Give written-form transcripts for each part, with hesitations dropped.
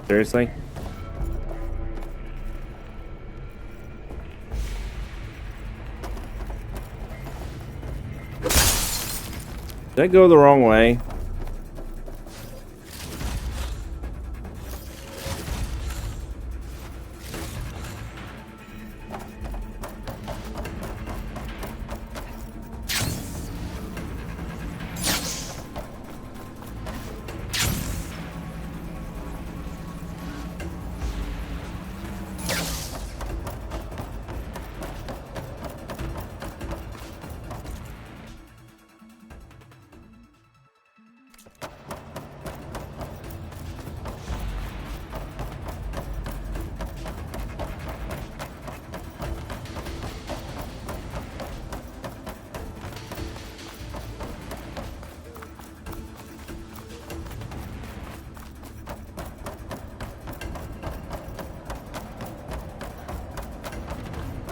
Seriously? Did I go the wrong way?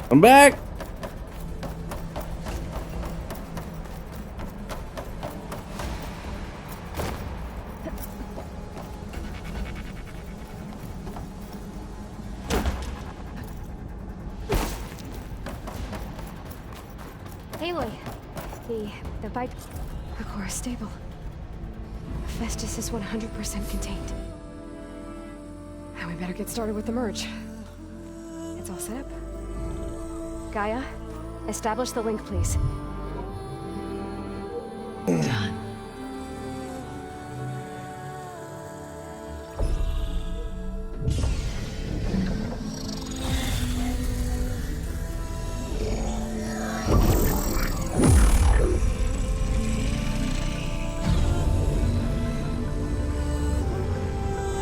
I'm back. Aloy, the bike, the core is stable. Hephaestus is 100% contained. Now we better get started with the merge. It's all set up. Gaia, establish the link, please. Done.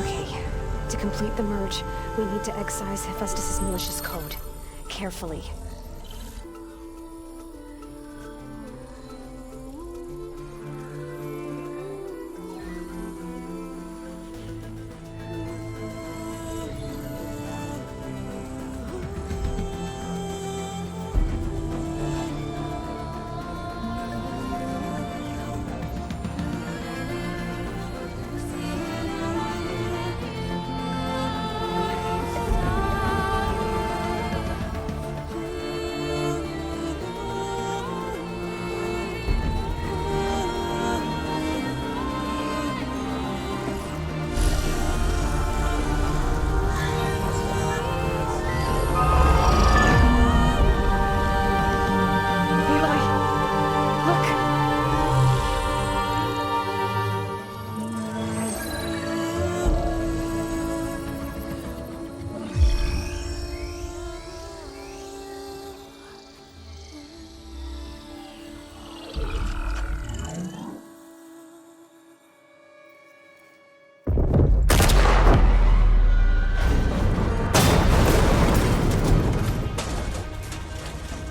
Okay, to complete the merge, we need to excise Hephaestus' malicious code. Carefully.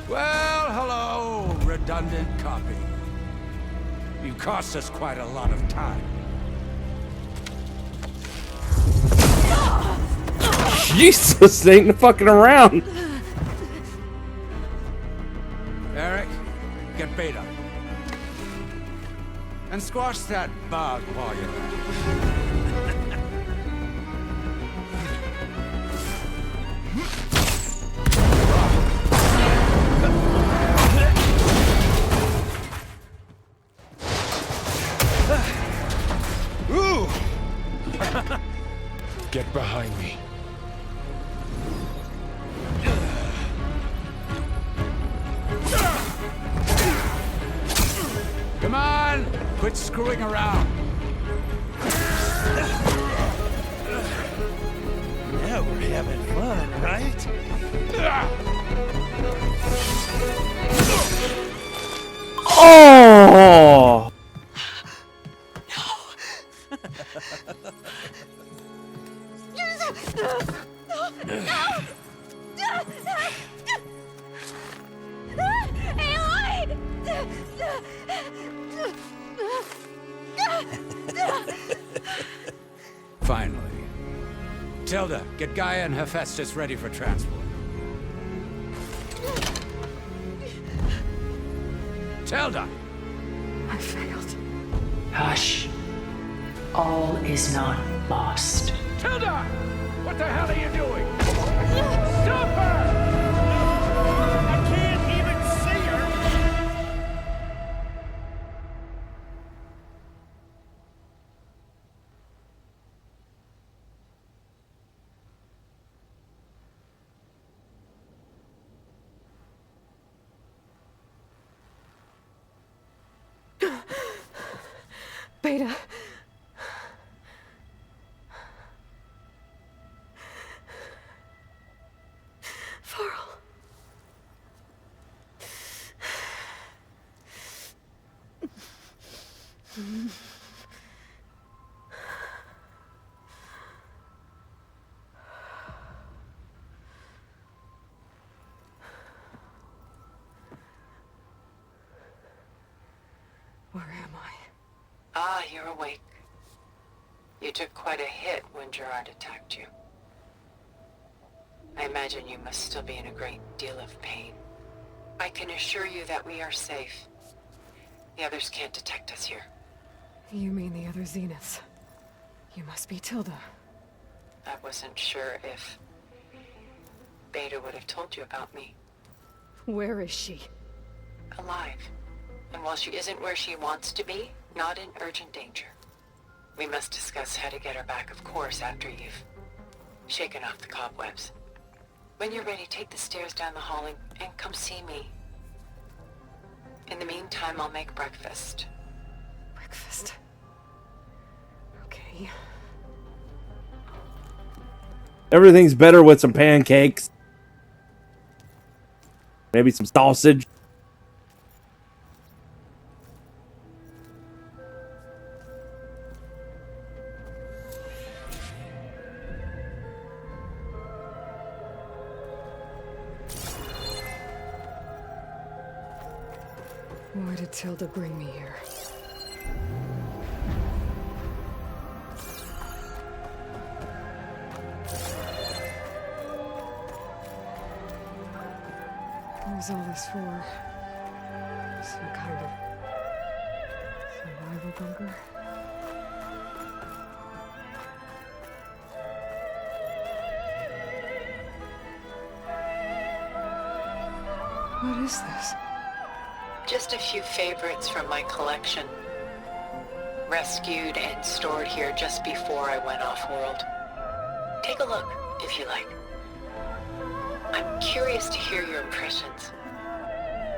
Well, hello, redundant copy. You cost us quite a lot of time. Jesus, they ain't fucking around. Eric, get Beta. And squash that bug while you're at it. Ooh! Get behind me. Come on! Quit screwing around! Yeah, we're having fun, right? Oh! Finally. Tilda, get Gaia and Hephaestus ready for transport. Tilda! I failed. Hush. All is not lost. Tilda! What the hell are you doing? Stop her! I can't even see her! Beta. Varl. Where am I? Ah, you're awake. You took quite a hit when Gerard attacked you. I imagine you must still be in a great deal of pain. I can assure you that we are safe. The others can't detect us here. You mean the other Zeniths? You must be Tilda. I wasn't sure if Beta would have told you about me. Where is she? Alive. And while she isn't where she wants to be, not in urgent danger. We must discuss how to get her back, of course, after you've shaken off the cobwebs. When you're ready, take the stairs down the hall and come see me. In the meantime, I'll make breakfast. Breakfast. Okay. Everything's better with some pancakes. Maybe some sausage. Why did Tilda bring me here? What was all this for? Some kind of survival bunker? What is this? Just a few favorites from my collection. Rescued and stored here just before I went off-world. Take a look, if you like. I'm curious to hear your impressions.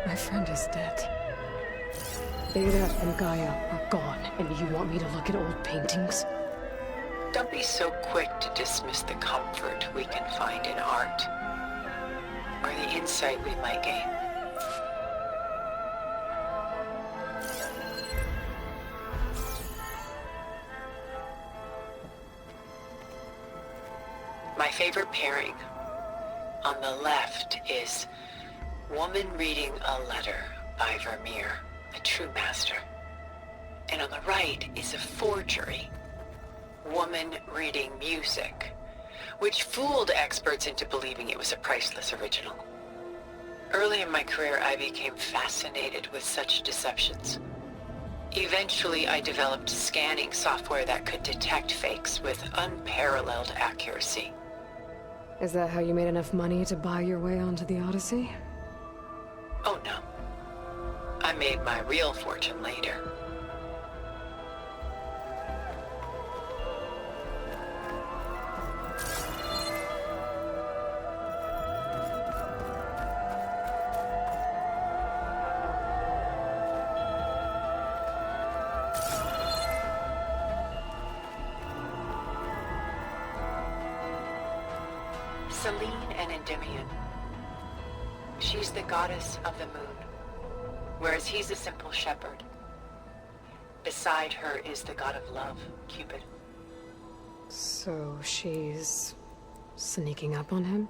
My friend is dead. Beta and Gaia are gone, and you want me to look at old paintings? Don't be so quick to dismiss the comfort we can find in art, or the insight we might gain. My favorite pairing on the left is Woman Reading a Letter by Vermeer, a true master. And on the right is a forgery, Woman Reading Music, which fooled experts into believing it was a priceless original. Early in my career, I became fascinated with such deceptions. Eventually, I developed scanning software that could detect fakes with unparalleled accuracy. Is that how you made enough money to buy your way onto the Odyssey? Oh no. I made my real fortune later. Selene and Endymion. She's the goddess of the moon, whereas he's a simple shepherd. Beside her is the god of love, Cupid. So she's sneaking up on him?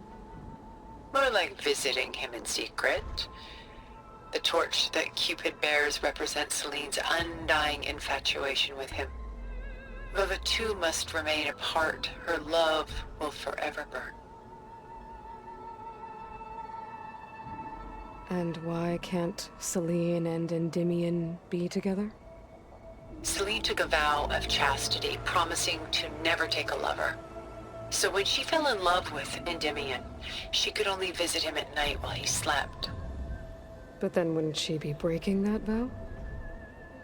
More like visiting him in secret. The torch that Cupid bears represents Selene's undying infatuation with him. Though the two must remain apart, her love will forever burn. And why can't Selene and Endymion be together? Selene took a vow of chastity, promising to never take a lover. So when she fell in love with Endymion, she could only visit him at night while he slept. But then wouldn't she be breaking that vow?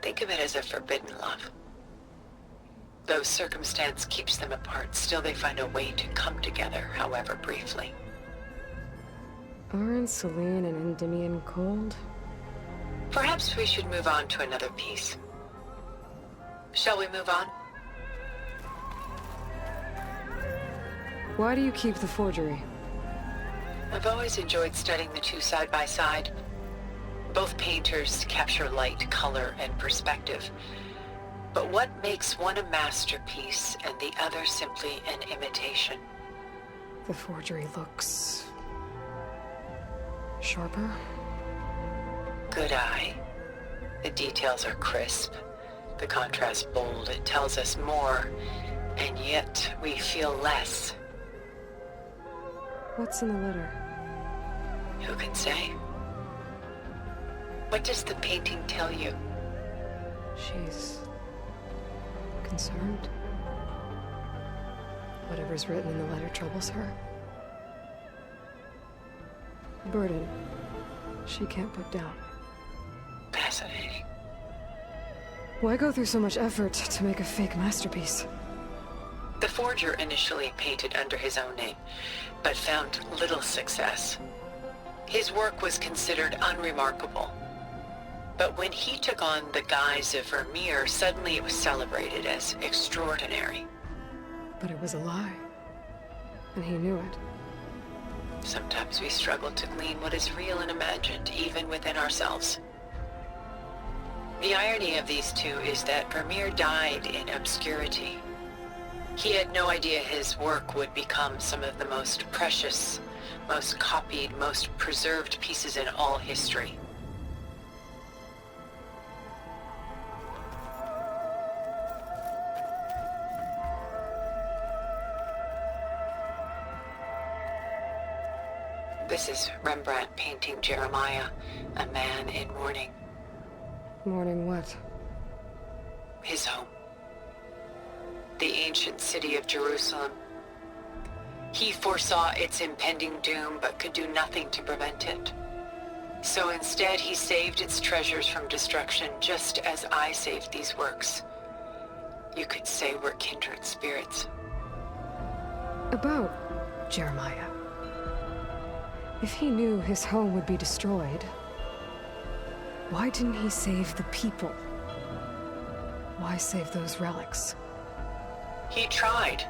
Think of it as a forbidden love. Though circumstance keeps them apart, still they find a way to come together, however briefly. Aren't Selene and Endymion cold? Perhaps we should move on to another piece. Shall we move on? Why do you keep the forgery? I've always enjoyed studying the two side by side. Both painters capture light, color, and perspective. But what makes one a masterpiece and the other simply an imitation? The forgery looks... sharper? Good eye. The details are crisp. The contrast bold. It tells us more, and yet we feel less. What's in the letter? Who can say? What does the painting tell you? She's... concerned? Whatever's written in the letter troubles her. A burden she can't put down. Fascinating. Why go through so much effort to make a fake masterpiece? The forger initially painted under his own name, but found little success. His work was considered unremarkable. But when he took on the guise of Vermeer, suddenly it was celebrated as extraordinary. But it was a lie. And he knew it. Sometimes we struggle to glean what is real and imagined, even within ourselves. The irony of these two is that Vermeer died in obscurity. He had no idea his work would become some of the most precious, most copied, most preserved pieces in all history. This is Rembrandt painting Jeremiah, a man in mourning. Mourning what? His home. The ancient city of Jerusalem. He foresaw its impending doom, but could do nothing to prevent it. So instead, he saved its treasures from destruction, just as I saved these works. You could say we're kindred spirits. About Jeremiah. If he knew his home would be destroyed, why didn't he save the people? Why save those relics? He tried,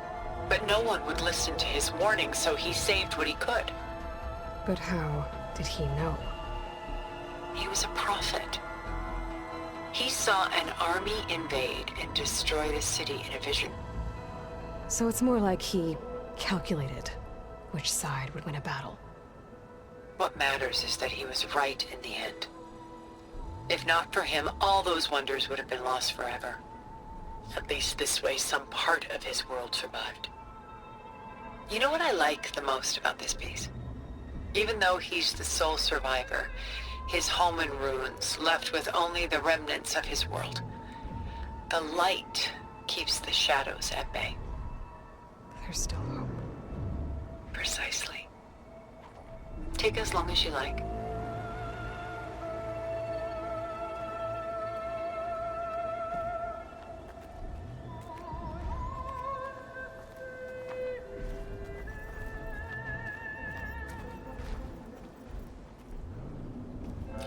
but no one would listen to his warning, so he saved what he could. But how did he know? He was a prophet. He saw an army invade and destroy the city in a vision. So it's more like he calculated which side would win a battle. What matters is that he was right in the end. If not for him, all those wonders would have been lost forever. At least this way, some part of his world survived. You know what I like the most about this piece? Even though he's the sole survivor, his home in ruins, left with only the remnants of his world. The light keeps the shadows at bay. There's still hope. Precisely. Take as long as you like.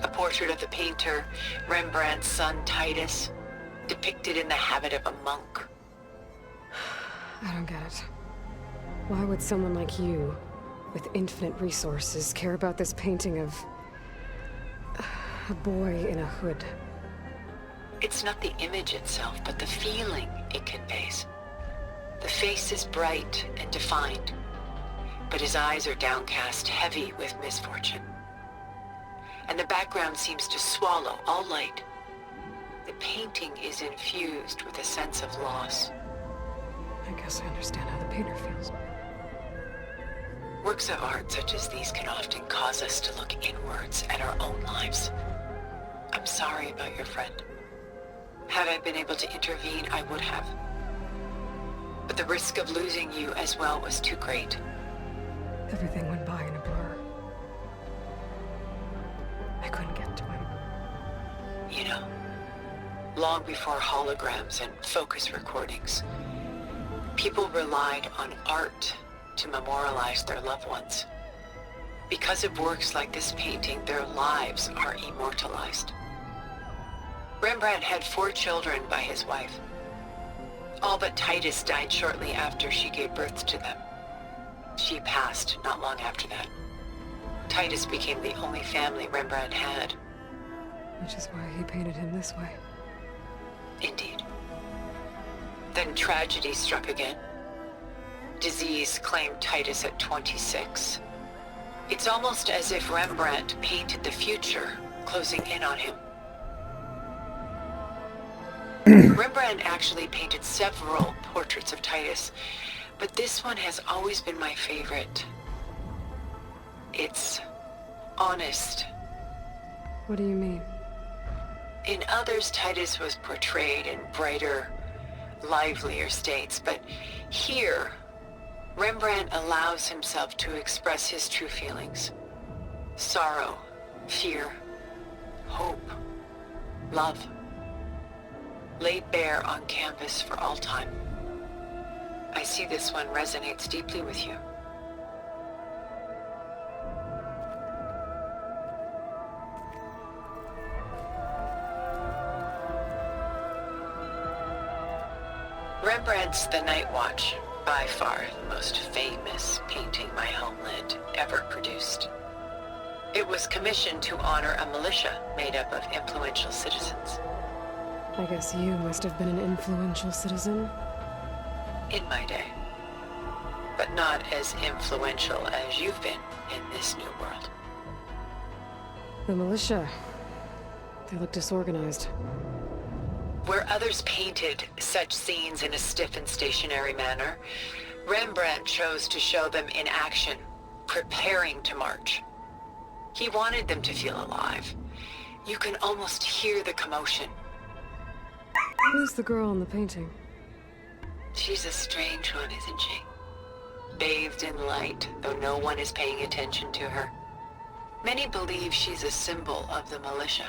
A portrait of the painter, Rembrandt's son Titus, depicted in the habit of a monk. I don't get it. Why would someone like you, with infinite resources, care about this painting of a boy in a hood? It's not the image itself, but the feeling it conveys. The face is bright and defined, but his eyes are downcast, heavy with misfortune. And the background seems to swallow all light. The painting is infused with a sense of loss. I guess I understand how the painter feels. Works of art such as these can often cause us to look inwards at our own lives. I'm sorry about your friend. Had I been able to intervene, I would have. But the risk of losing you as well was too great. Everything went by in a blur. I couldn't get to him. You know, long before holograms and focus recordings, people relied on art to memorialize their loved ones. Because of works like this painting, their lives are immortalized. Rembrandt had 4 children by his wife. All but Titus died shortly after she gave birth to them. She passed not long after that. Titus became the only family Rembrandt had. Which is why he painted him this way. Indeed. Then tragedy struck again. Disease claimed Titus at 26. It's almost as if Rembrandt painted the future, closing in on him. Rembrandt actually painted several portraits of Titus, but this one has always been my favorite. It's honest. What do you mean? In others, Titus was portrayed in brighter, livelier states, but here, Rembrandt allows himself to express his true feelings. Sorrow, fear, hope, love. Laid bare on canvas for all time. I see this one resonates deeply with you. Rembrandt's The Night Watch, by far the most famous painting my homeland ever produced. It was commissioned to honor a militia made up of influential citizens. I guess you must have been an influential citizen. In my day. But not as influential as you've been in this new world. The militia. They look disorganized. Where others painted such scenes in a stiff and stationary manner, Rembrandt chose to show them in action, preparing to march. He wanted them to feel alive. You can almost hear the commotion. Who's the girl in the painting? She's a strange one, isn't she? Bathed in light, though no one is paying attention to her. Many believe she's a symbol of the militia.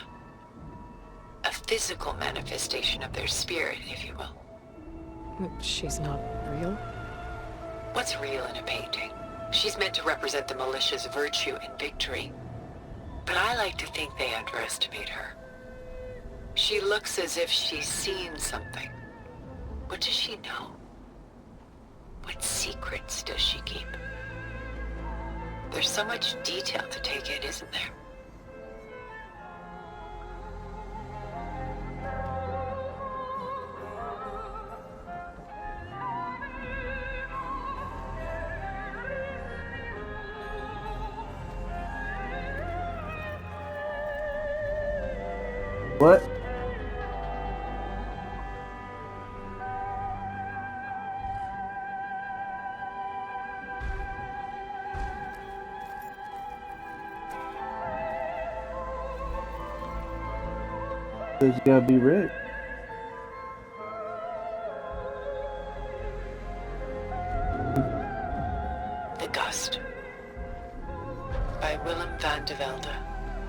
A physical manifestation of their spirit, if you will. But she's not real? What's real in a painting? She's meant to represent the militia's virtue and victory. But I like to think they underestimate her. She looks as if she's seen something. What does she know? What secrets does she keep? There's so much detail to take in, isn't there? What? You gotta be rich. The Gust by Willem van de Velde,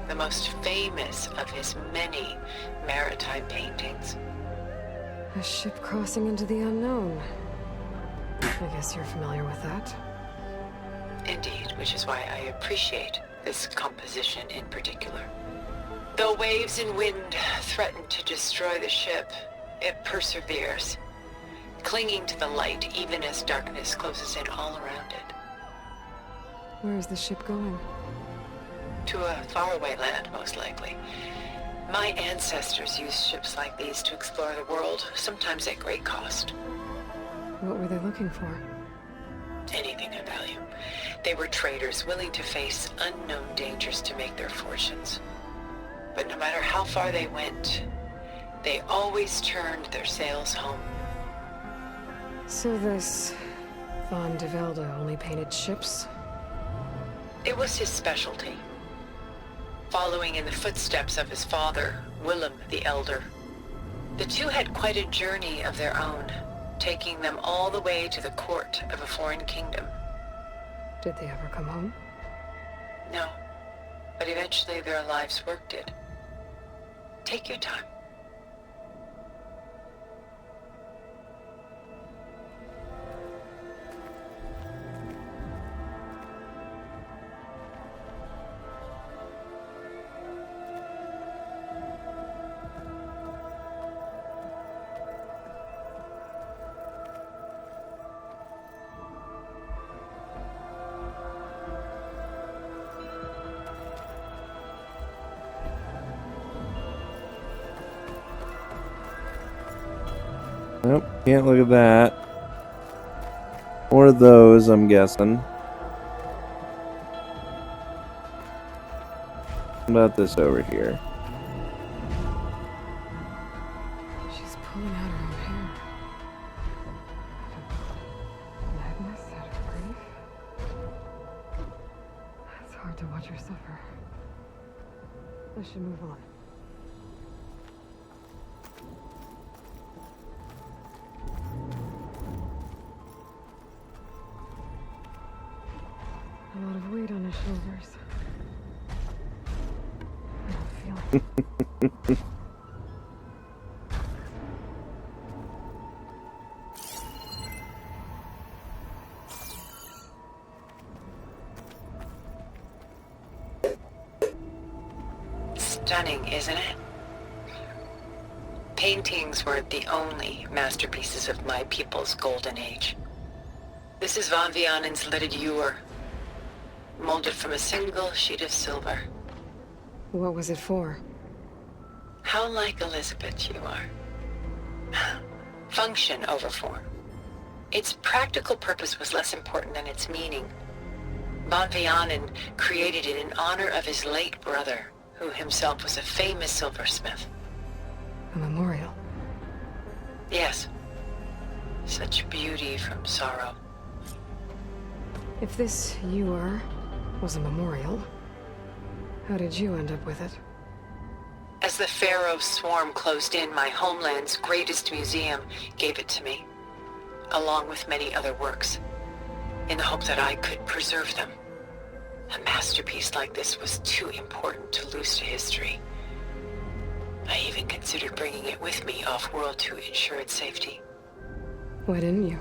the most famous of his many maritime paintings. A ship crossing into the unknown. I guess you're familiar with that. Indeed, which is why I appreciate this composition in particular. Though waves and wind threaten to destroy the ship, it perseveres, clinging to the light even as darkness closes in all around it. Where is the ship going? To a faraway land, most likely. My ancestors used ships like these to explore the world, sometimes at great cost. What were they looking for? Anything of value. They were traders willing to face unknown dangers to make their fortunes. But no matter how far they went, they always turned their sails home. So this Van de Velde only painted ships? It was his specialty. Following in the footsteps of his father, Willem the Elder. The two had quite a journey of their own, taking them all the way to the court of a foreign kingdom. Did they ever come home? No, but eventually their lives worked it. Take your time. Nope, can't look at that. Or those, I'm guessing. What about this over here? She's pulling out her own hair. Madness out of grief. It's hard to watch her suffer. I should move on. A lot of weight on his shoulders. I don't feel it. Stunning, isn't it? Paintings weren't the only masterpieces of my people's golden age. This is Von Vianen's lidded ewer, molded from a single sheet of silver. What was it for? How like Elizabeth you are. Function over form. Its practical purpose was less important than its meaning. Von Vianen created it in honor of his late brother, who himself was a famous silversmith. A memorial. Yes. Such beauty from sorrow. If this ewer was a memorial, how did you end up with it? As the Pharaoh swarm closed in, my homeland's greatest museum gave it to me, along with many other works, in the hope that I could preserve them. A masterpiece like this was too important to lose to history. I even considered bringing it with me off-world to ensure its safety. Why didn't you?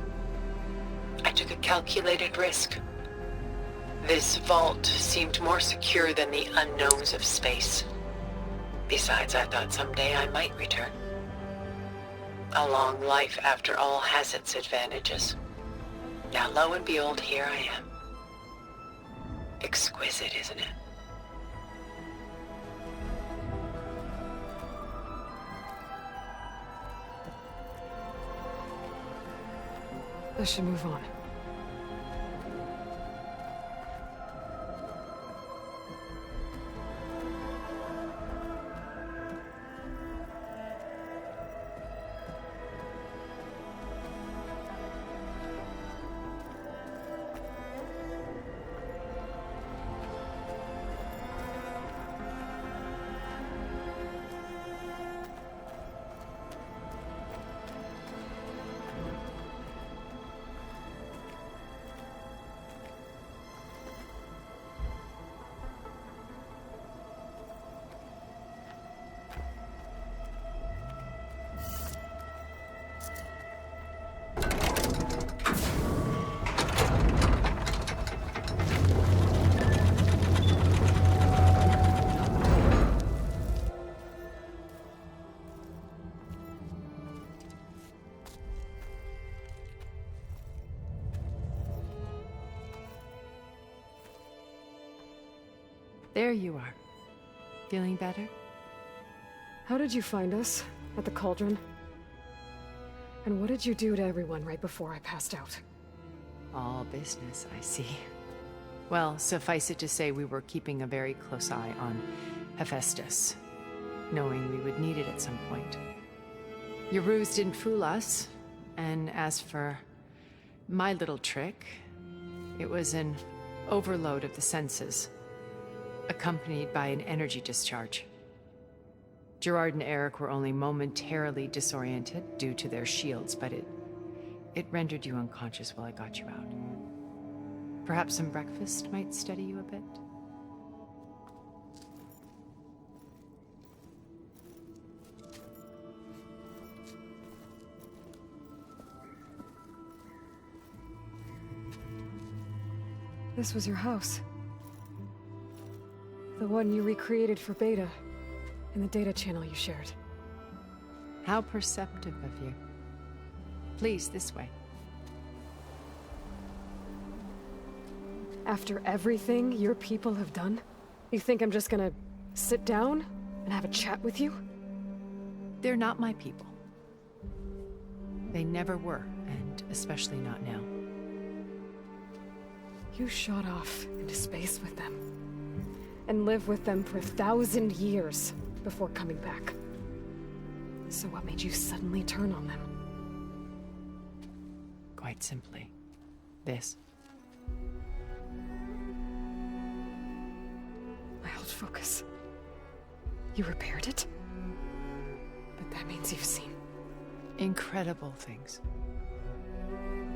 I took a calculated risk. This vault seemed more secure than the unknowns of space. Besides, I thought someday I might return. A long life, after all, has its advantages. Now, lo and behold, here I am. Exquisite, isn't it? I should move on. There you are. Feeling better? How did you find us? At the cauldron? And what did you do to everyone right before I passed out? All business, I see. Well, suffice it to say we were keeping a very close eye on Hephaestus, knowing we would need it at some point. Your ruse didn't fool us, and as for my little trick, it was an overload of the senses, accompanied by an energy discharge. Gerard and Eric were only momentarily disoriented due to their shields, but it It rendered you unconscious while I got you out. Perhaps some breakfast might steady you a bit? This was your house. The one you recreated for Beta, in the data channel you shared. How perceptive of you. Please, this way. After everything your people have done, you think I'm just gonna sit down and have a chat with you? They're not my people. They never were, and especially not now. You shot off into space with them, and lived with them for 1,000 years before coming back. So what made you suddenly turn on them? Quite simply, this. I held focus. You repaired it? But that means you've seen. Incredible things.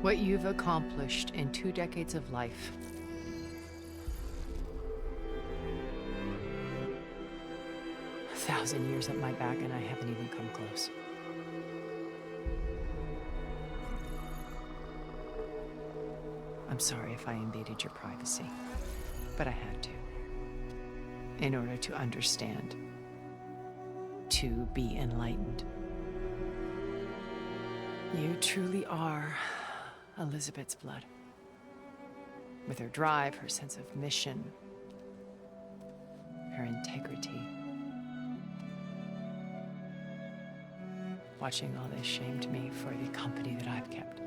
What you've accomplished in 2 decades of life. A 1,000 years at my back and I haven't even come close. I'm sorry if I invaded your privacy, but I had to. In order to understand. To be enlightened. You truly are Elizabeth's blood. With her drive, her sense of mission, her integrity. Watching all this shamed me for the company that I've kept.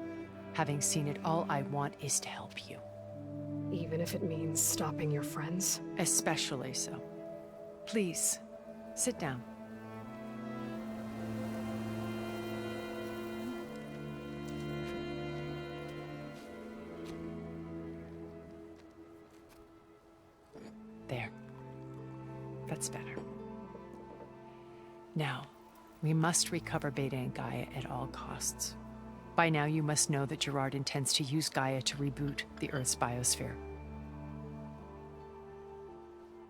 Having seen it, all I want is to help you. Even if it means stopping your friends? Especially so. Please, sit down. There. That's better. Now, we must recover Beta and Gaia at all costs. By now, you must know that Gerard intends to use Gaia to reboot the Earth's biosphere.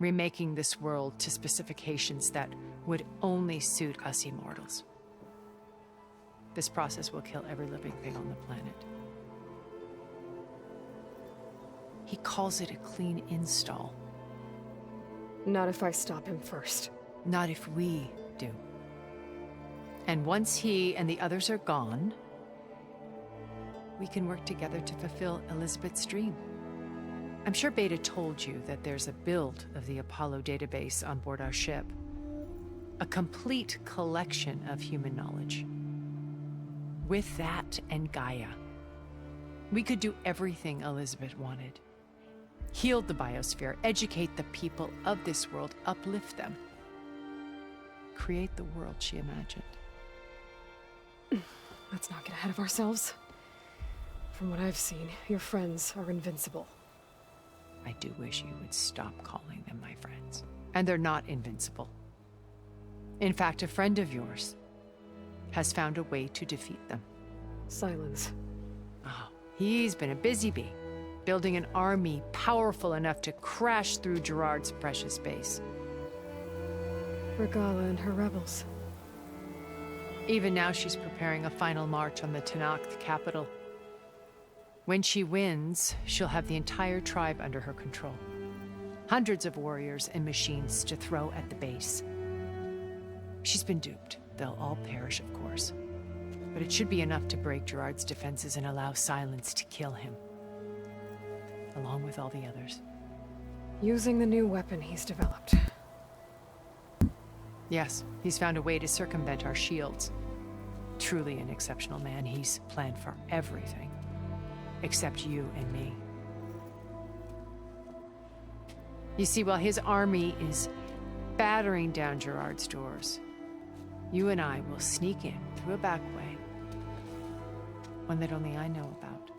Remaking this world to specifications that would only suit us immortals. This process will kill every living thing on the planet. He calls it a clean install. Not if I stop him first. Not if we do. And once he and the others are gone, we can work together to fulfill Elizabeth's dream. I'm sure Beta told you that there's a build of the Apollo database on board our ship. A complete collection of human knowledge. With that and Gaia, we could do everything Elizabeth wanted. Heal the biosphere, educate the people of this world, uplift them. Create the world she imagined. Let's not get ahead of ourselves. From what I've seen, your friends are invincible. I do wish you would stop calling them my friends. And they're not invincible. In fact, a friend of yours has found a way to defeat them. Silence. Oh, he's been a busy bee, building an army powerful enough to crash through Gerard's precious base. Regala and her rebels. Even now, she's preparing a final march on the Tenakth capital. When she wins, she'll have the entire tribe under her control. Hundreds of warriors and machines to throw at the base. She's been duped. They'll all perish, of course. But it should be enough to break Gerard's defenses and allow Silence to kill him. Along with all the others. Using the new weapon he's developed. Yes, he's found a way to circumvent our shields. Truly an exceptional man. He's planned for everything. Except you and me. You see, while his army is battering down Gerard's doors, you and I will sneak in through a back way. One that only I know about.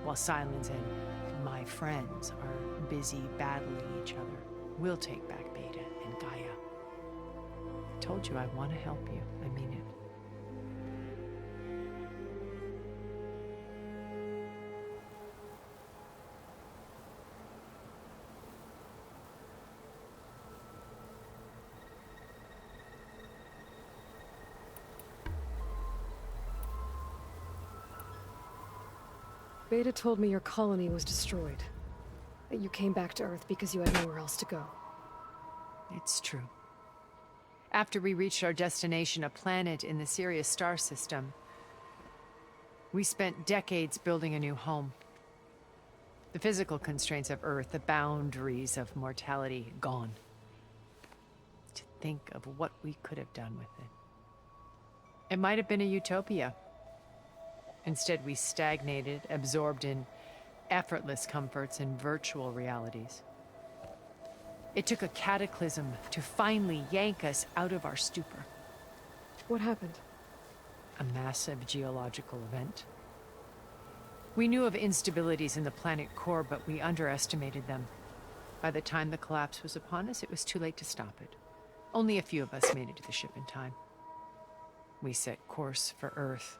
While Silence and my friends are busy battling each other, we'll take back Beta and Gaia. I told you I want to help you. I mean it. Beta told me your colony was destroyed. That you came back to Earth because you had nowhere else to go. It's true. After we reached our destination, a planet in the Sirius star system, we spent decades building a new home. The physical constraints of Earth, the boundaries of mortality, gone. To think of what we could have done with it. It might have been a utopia. Instead, we stagnated, absorbed in effortless comforts and virtual realities. It took a cataclysm to finally yank us out of our stupor. What happened? A massive geological event. We knew of instabilities in the planet core, but we underestimated them. By the time the collapse was upon us, it was too late to stop it. Only a few of us made it to the ship in time. We set course for Earth,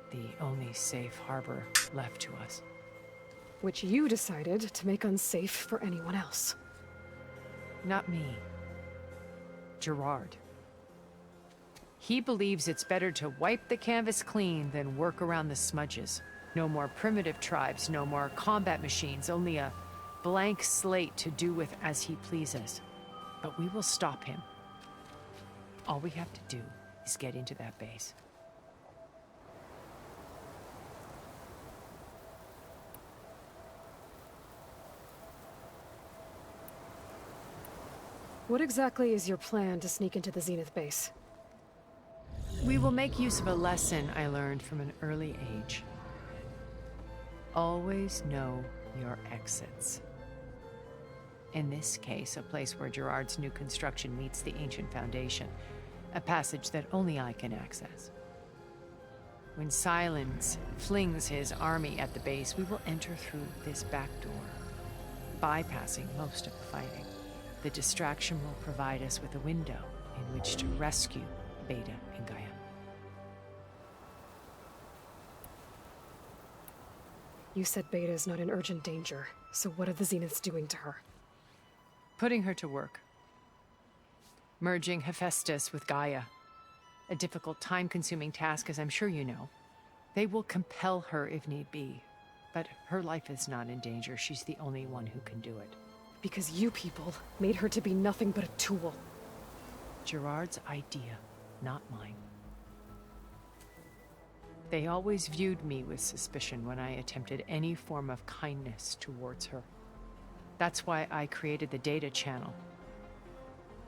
the only safe harbor left to us. Which you decided to make unsafe for anyone else. Not me. Gerard. He believes it's better to wipe the canvas clean than work around the smudges. No more primitive tribes, no more combat machines, only a blank slate to do with as he pleases. But we will stop him. All we have to do is get into that base. What exactly is your plan to sneak into the Zenith base? We will make use of a lesson I learned from an early age. Always know your exits. In this case, a place where Gerard's new construction meets the ancient foundation, a passage that only I can access. When Silence flings his army at the base, we will enter through this back door, bypassing most of the fighting. The distraction will provide us with a window in which to rescue Beta and Gaia. You said Beta is not in urgent danger, so what are the Zeniths doing to her? Putting her to work. Merging Hephaestus with Gaia. A difficult, time-consuming task, as I'm sure you know. They will compel her if need be. But her life is not in danger. She's the only one who can do it. Because you people made her to be nothing but a tool. Gerard's idea, not mine. They always viewed me with suspicion when I attempted any form of kindness towards her. That's why I created the data channel.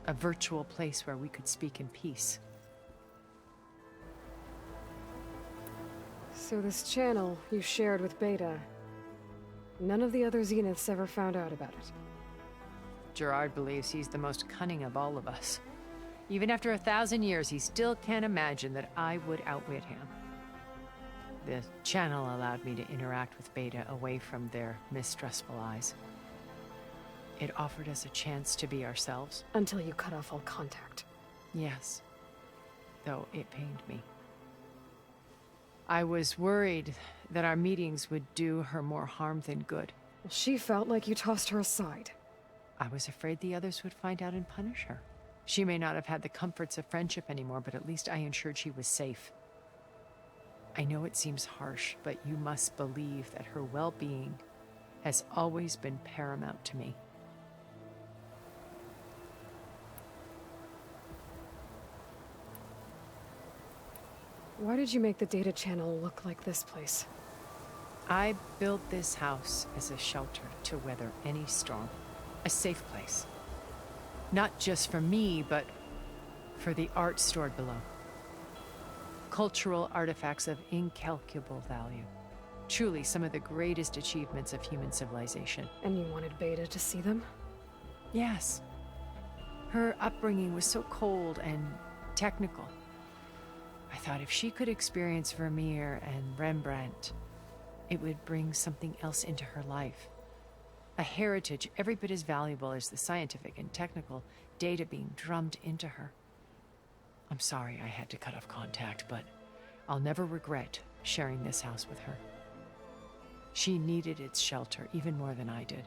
A virtual place where we could speak in peace. So this channel you shared with Beta, none of the other Zeniths ever found out about it. Gerard believes he's the most cunning of all of us. Even after 1,000 years, he still can't imagine that I would outwit him. The channel allowed me to interact with Beta away from their mistrustful eyes. It offered us a chance to be ourselves. Until you cut off all contact. Yes, though it pained me. I was worried that our meetings would do her more harm than good. Well, she felt like you tossed her aside. I was afraid the others would find out and punish her. She may not have had the comforts of friendship anymore, but at least I ensured she was safe. I know it seems harsh, but you must believe that her well-being has always been paramount to me. Why did you make the data channel look like this place? I built this house as a shelter to weather any storm. A safe place. Not just for me, but for the art stored below. Cultural artifacts of incalculable value. Truly some of the greatest achievements of human civilization. And you wanted Beta to see them? Yes. Her upbringing was so cold and technical. I thought if she could experience Vermeer and Rembrandt, it would bring something else into her life. A heritage every bit as valuable as the scientific and technical data being drummed into her. I'm sorry I had to cut off contact, but I'll never regret sharing this house with her. She needed its shelter even more than I did.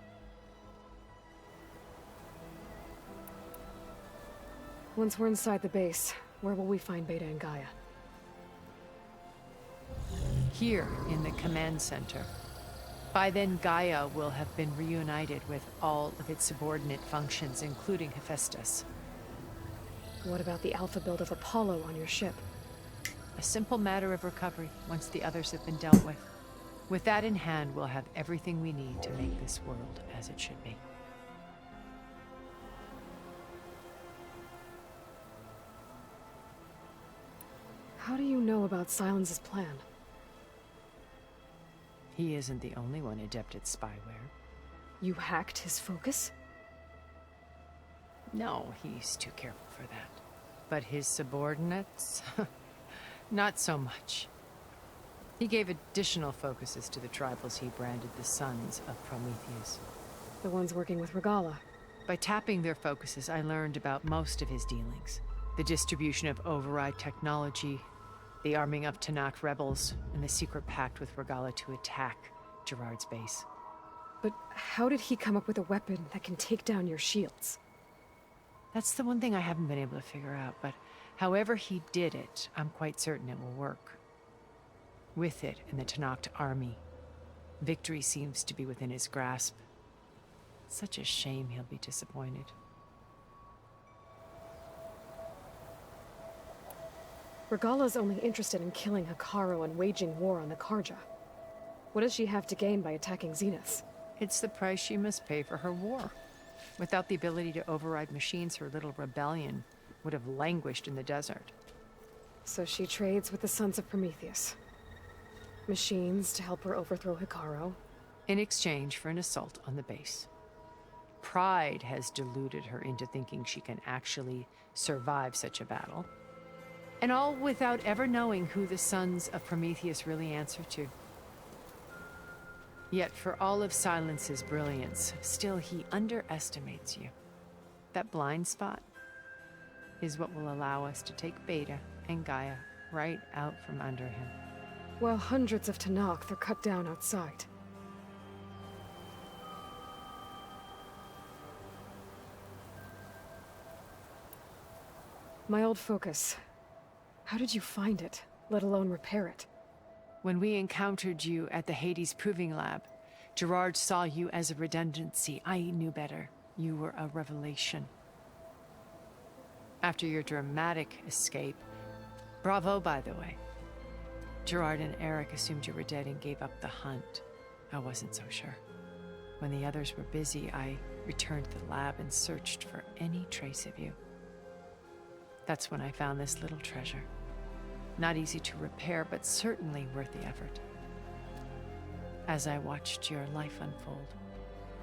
Once we're inside the base, where will we find Beta and Gaia? Here in the command center, By then, Gaia will have been reunited with all of its subordinate functions, including Hephaestus. What about the alpha build of Apollo on your ship? A simple matter of recovery once the others have been dealt with. With that in hand, we'll have everything we need to make this world as it should be. How do you know about Silence's plan? He isn't the only one adept at spyware. You hacked his focus? No, he's too careful for that. But his subordinates? Not so much. He gave additional focuses to the tribals he branded the Sons of Prometheus. The ones working with Regala. By tapping their focuses, I learned about most of his dealings. The distribution of override technology, the arming of Tanakh rebels, and the secret pact with Regala to attack Gerard's base. But how did he come up with a weapon that can take down your shields? That's the one thing I haven't been able to figure out, but however he did it, I'm quite certain it will work. With it and the Tanakh army, victory seems to be within his grasp. Such a shame he'll be disappointed. Regala's only interested in killing Hekarro and waging war on the Karja. What does she have to gain by attacking Zenith? It's the price she must pay for her war. Without the ability to override machines, her little rebellion would have languished in the desert. So she trades with the Sons of Prometheus. Machines to help her overthrow Hekarro. In exchange for an assault on the base. Pride has deluded her into thinking she can actually survive such a battle. And all without ever knowing who the Sons of Prometheus really answer to. Yet for all of Silence's brilliance, still he underestimates you. That blind spot is what will allow us to take Beta and Gaia right out from under him. While hundreds of Tanakh are cut down outside. My old focus. How did you find it, let alone repair it? When we encountered you at the Hades Proving Lab, Gerard saw you as a redundancy. I knew better. You were a revelation. After your dramatic escape, bravo, by the way. Gerard and Eric assumed you were dead and gave up the hunt. I wasn't so sure. When the others were busy, I returned to the lab and searched for any trace of you. That's when I found this little treasure. Not easy to repair, but certainly worth the effort. As I watched your life unfold,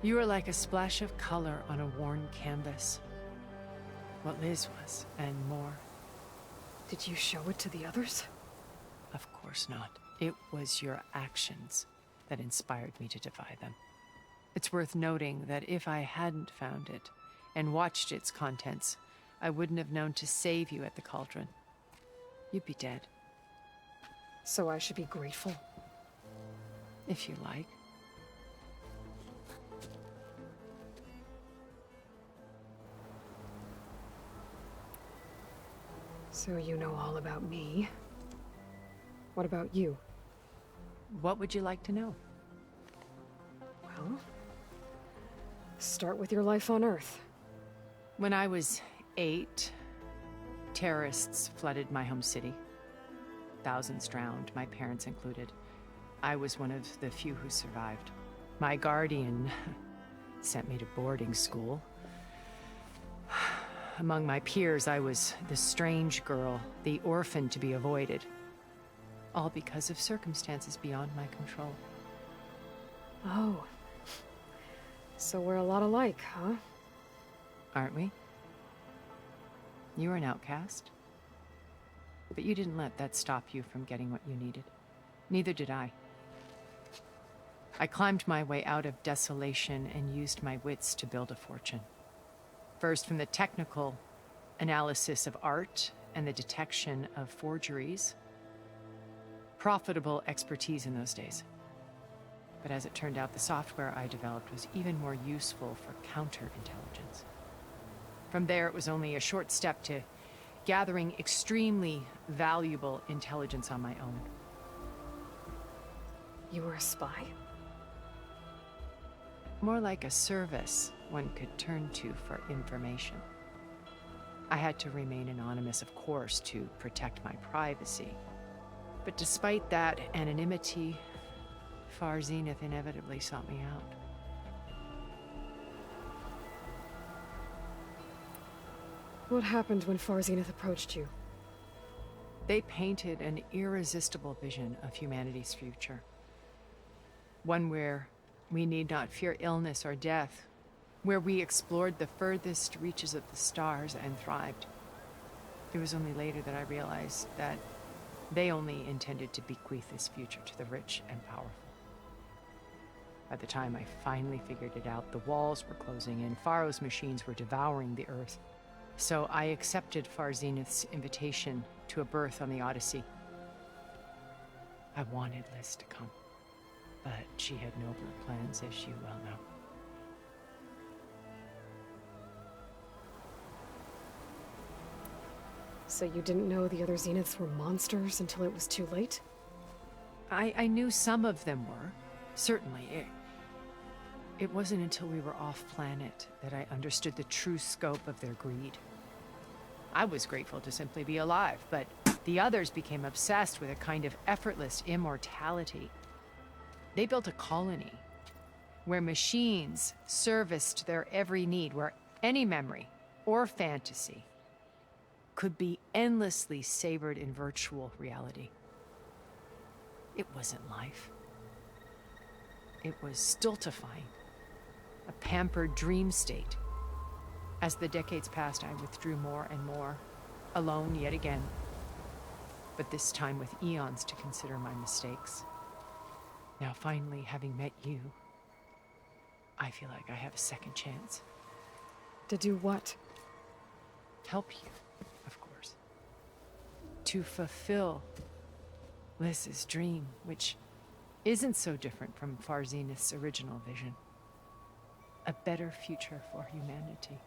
you were like a splash of color on a worn canvas. What Liz was, and more. Did you show it to the others? Of course not. It was your actions that inspired me to defy them. It's worth noting that if I hadn't found it and watched its contents, I wouldn't have known to save you at the cauldron. You'd be dead. So I should be grateful? If you like. So you know all about me. What about you? What would you like to know? Well, start with your life on Earth. When I was 8, terrorists flooded my home city. Thousands drowned, my parents included. I was one of the few who survived. My guardian sent me to boarding school. Among my peers, I was the strange girl, the orphan to be avoided. All because of circumstances beyond my control. Oh. So we're a lot alike, huh? Aren't we? You were an outcast. But you didn't let that stop you from getting what you needed. Neither did I. I climbed my way out of desolation and used my wits to build a fortune. First, from the technical analysis of art and the detection of forgeries. Profitable expertise in those days. But as it turned out, the software I developed was even more useful for counterintelligence. From there, it was only a short step to gathering extremely valuable intelligence on my own. You were a spy? More like a service one could turn to for information. I had to remain anonymous, of course, to protect my privacy. But despite that anonymity, Far Zenith inevitably sought me out. What happened when Far Zenith approached you? They painted an irresistible vision of humanity's future. One where we need not fear illness or death, where we explored the furthest reaches of the stars and thrived. It was only later that I realized that they only intended to bequeath this future to the rich and powerful. By the time I finally figured it out, the walls were closing in, Pharaoh's machines were devouring the Earth. So I accepted Far Zenith's invitation to a berth on the Odyssey. I wanted Liz to come, but she had nobler plans, as you well know. So you didn't know the other Zeniths were monsters until it was too late? I knew some of them were, certainly. It wasn't until we were off-planet that I understood the true scope of their greed. I was grateful to simply be alive, but the others became obsessed with a kind of effortless immortality. They built a colony where machines serviced their every need, where any memory or fantasy could be endlessly savored in virtual reality. It wasn't life. It was stultifying, a pampered dream state. As the decades passed, I withdrew more and more, alone yet again, but this time with eons to consider my mistakes. Now, finally, having met you, I feel like I have a second chance. To do what? Help you, of course. To fulfill Liz's dream, which isn't so different from Far Zenith's original vision. A better future for humanity.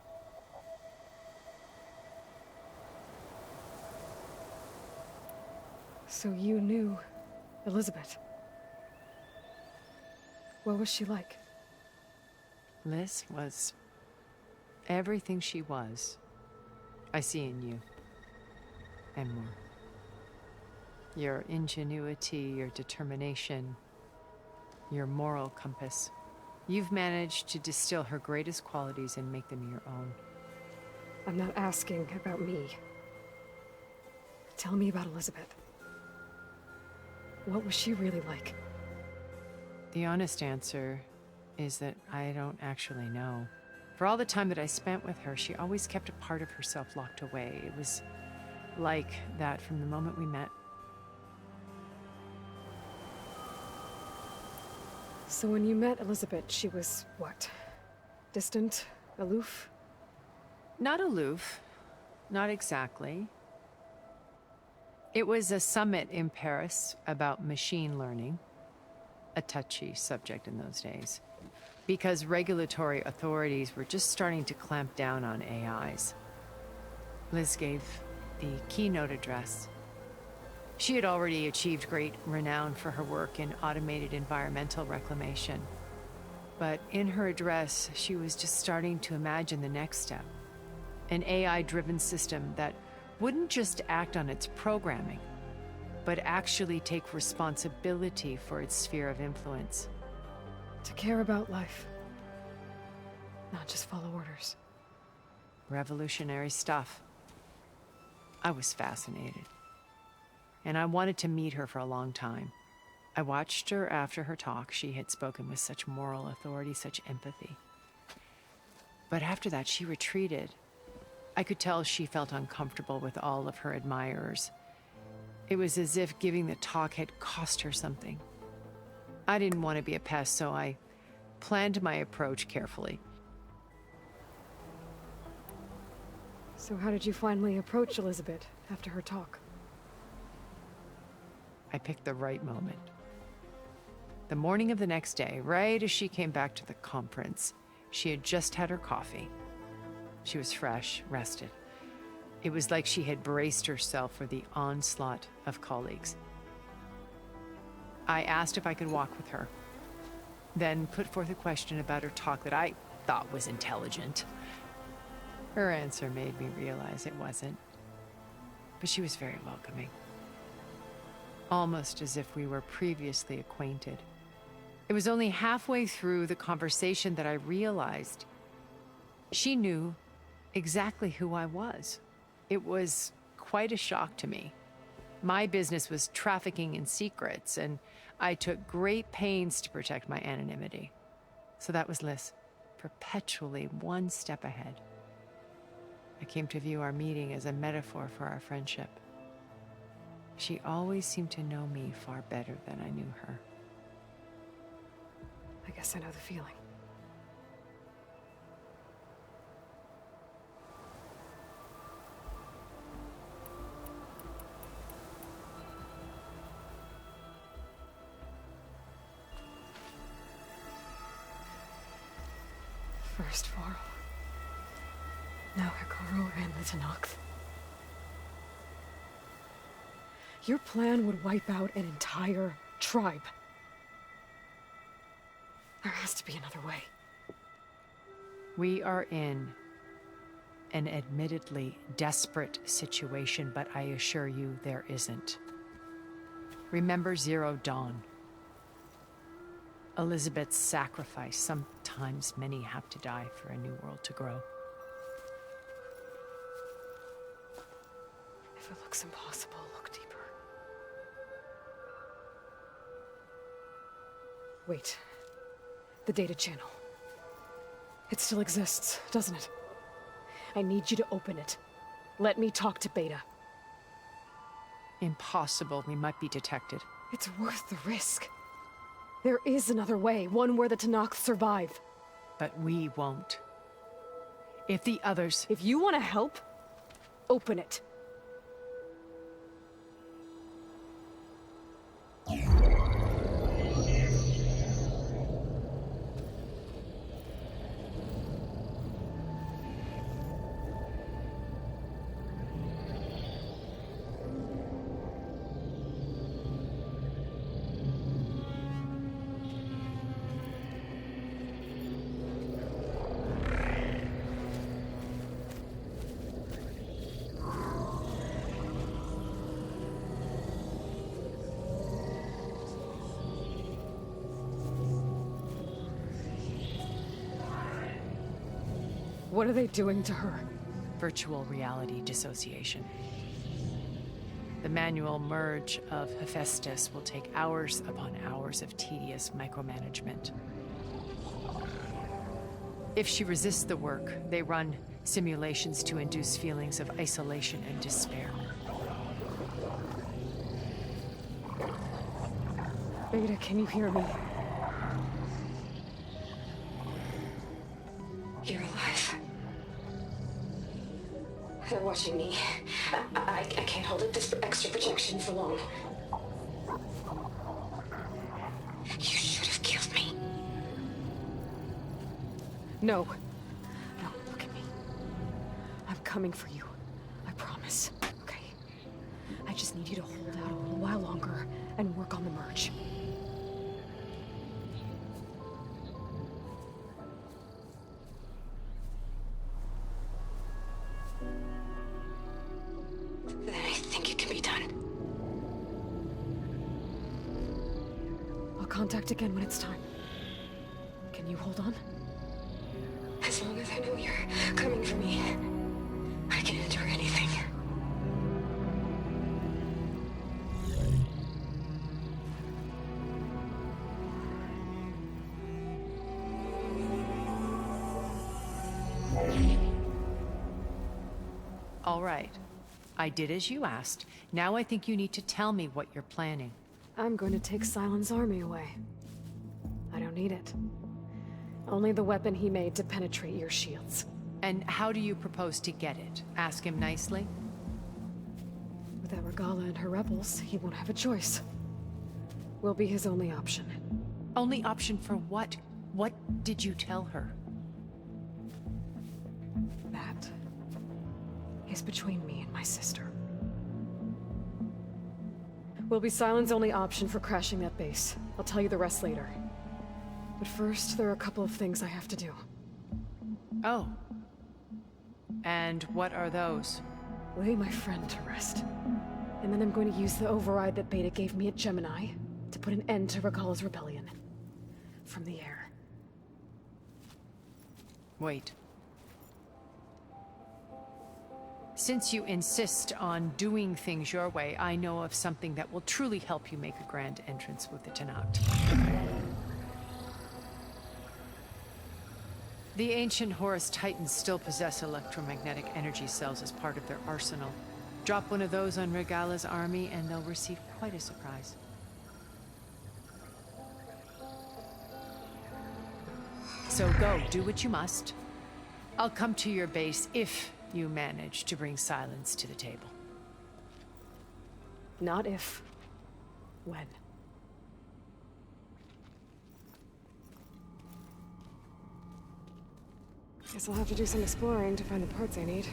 So you knew Elizabeth. What was she like? Liz was everything she was. I see in you. And more. Your ingenuity, your determination, your moral compass. You've managed to distill her greatest qualities and make them your own. I'm not asking about me. Tell me about Elizabeth. What was she really like? The honest answer is that I don't actually know. For all the time that I spent with her, she always kept a part of herself locked away. It was like that from the moment we met. So when you met Elizabeth, she was what? Distant? Aloof? Not aloof. Not exactly. It was a summit in Paris about machine learning. A touchy subject in those days. Because regulatory authorities were just starting to clamp down on AIs. Liz gave the keynote address. She had already achieved great renown for her work in automated environmental reclamation. But in her address, she was just starting to imagine the next step. An AI-driven system that wouldn't just act on its programming, but actually take responsibility for its sphere of influence. To care about life. Not just follow orders. Revolutionary stuff. I was fascinated. And I wanted to meet her for a long time. I watched her after her talk. She had spoken with such moral authority, such empathy. But after that, she retreated. I could tell she felt uncomfortable with all of her admirers. It was as if giving the talk had cost her something. I didn't want to be a pest, so I planned my approach carefully. So how did you finally approach Elizabeth after her talk? I picked the right moment. The morning of the next day, right as she came back to the conference, she had just had her coffee. She was fresh, rested. It was like she had braced herself for the onslaught of colleagues. I asked if I could walk with her. then put forth a question about her talk that I thought was intelligent. Her answer made me realize it wasn't, but she was very welcoming. Almost as if we were previously acquainted. It was only halfway through the conversation that I realized she knew exactly who I was. It was quite a shock to me. My business was trafficking in secrets, and I took great pains to protect my anonymity. So that was Liz, perpetually one step ahead. I came to view our meeting as a metaphor for our friendship. She always seemed to know me far better than I knew her. I guess I know the feeling. First Varl. Now Hekarro and the Tenakth. Your plan would wipe out an entire tribe. There has to be another way. We are in an admittedly desperate situation, but I assure you there isn't. Remember Zero Dawn. Elizabeth's sacrifice. Sometimes many have to die for a new world to grow. If it looks impossible, look deeper. Wait. The data channel. It still exists, doesn't it? I need you to open it. Let me talk to Beta. Impossible. We might be detected. It's worth the risk. There is another way, one where the Tenakth survive. But we won't. If the others... If you want to help, open it. What are they doing to her? Virtual reality dissociation. The manual merge of Hephaestus will take hours upon hours of tedious micromanagement. If she resists the work, they run simulations to induce feelings of isolation and despair. Beta, can you hear me? You're alive. They're watching me. I can't hold up this extra projection for long. You should have killed me. No. No, look at me. I'm coming for you. I promise. Okay? I just need you to hold out a little while longer and work on the merge. Then I think it can be done. I'll contact again when it's time. Can you hold on? As long as I know you're coming for me, I can endure anything. All right. I did as you asked. Now I think you need to tell me what you're planning. I'm going to take Sylens' army away. I don't need it. Only the weapon he made to penetrate your shields. And how do you propose to get it? Ask him nicely? Without Regala and her rebels, he won't have a choice. We'll be his only option. Only option for what? What did you tell her? That is between me and my sister. Will be Sylens' only option for crashing that base. I'll tell you the rest later. But first, there are a couple of things I have to do. Oh. And what are those? Lay my friend to rest. And then I'm going to use the override that Beta gave me at Gemini to put an end to Regalla's rebellion. From the air. Wait. Since you insist on doing things your way, I know of something that will truly help you make a grand entrance with the Tenakth. The ancient Horus Titans still possess electromagnetic energy cells as part of their arsenal. Drop one of those on Regalla's army and they'll receive quite a surprise. So go, do what you must. I'll come to your base if you manage to bring silence to the table. Not if. When. Guess I'll have to do some exploring to find the parts I need.